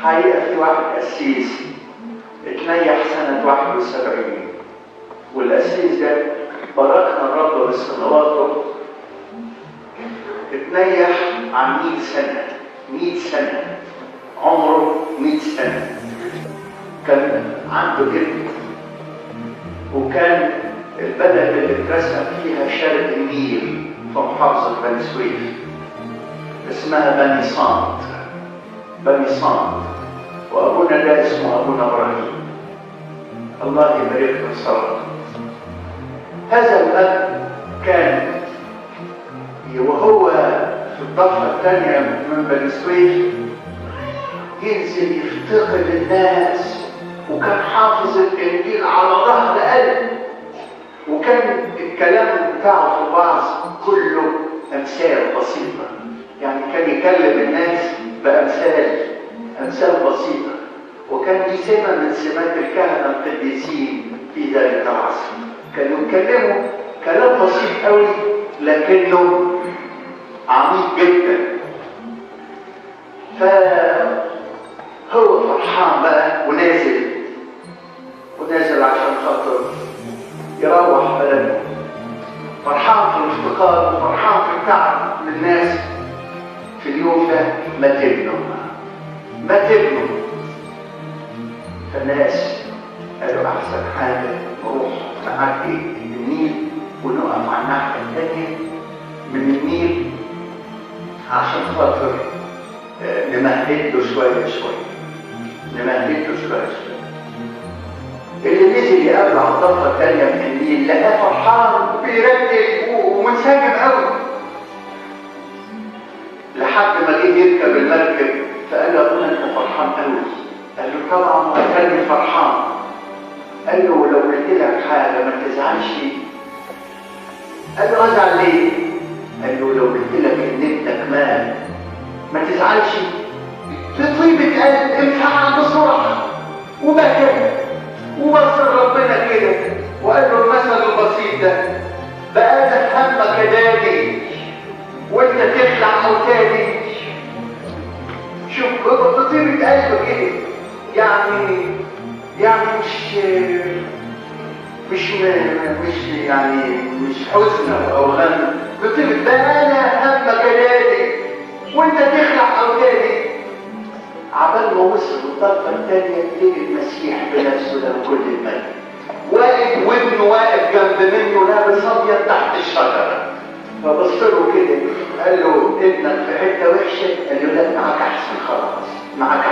حقيقة في واحد قسيس اتنيح سنة 71، والقسيس ده باركنا الرب بصلواته، اتنيح عن 100 سنة. 100 سنة، عمره 100 سنة. كان عنده جد، وكان البلد اللي اترسم فيها شرق النيل في محافظة بني سويف اسمها بني صامت. بني صامت، وأبونا ده اسمه أبونا إبراهيم، الله يبارك له صلاته. هذا الأب كان وهو في الضفة الثانية من بني سويف ينزل يفتقد الناس، وكان حافظ الإنجيل على ظهر قلب، وكان الكلام بتاعه في الوعظ كله أمثال بسيطة، يعني كان يكلم الناس بأمثال بسيطة، وكان دي سمة من سمات الكهنة القديسين في ذلك العصر. كانوا يتكلموا كلام بسيط قوي لكنه عميق جدا. فهو فرحان بقى ونازل عشان خاطر يروح بلده، فرحان في الافتقاد وفرحان في التعب للناس. في اليوم ده مات ابنه. فالناس قالوا احسن حاجه نروح نعدي النيل ونقف على الناحيه الثانيه من النيل عشان خاطر نمهد له شويه شويه. اللي نزل يقابل على الضفه الثانيه من النيل لقاه فرحان وبيرتب ومنسجم قوي، لحد ما جه يركب المركب فقال له ابونا انت فرحان قوي؟ قال له طبعا وكان فرحان. قال له لو قلت لك حاجه ما تزعلش. قال له ازعل ليه؟ قال له لو قلت لك ان ابنك مات ما تزعلش. بطيبه قلب انفعل بسرعه وبكى وبص ربنا كده وقال له المثل البسيط ده بقى همك يا دادي وانت تخلع اوتادي. شوف بطيبه قلبه كده، يعني مش حزن او غم، بطيبه بقى همك يا دادي وانت تخلع اوتادي. عبال ما وصل للضفه الثانيه لقي المسيح بنفسه له كل المجد، واقف وابنه واقف جنب منه لابس ابيض تحت الشجره. فبص له كده قال له ابنك في حته وحشه؟ قال له لا معاك احسن خلاص، معاك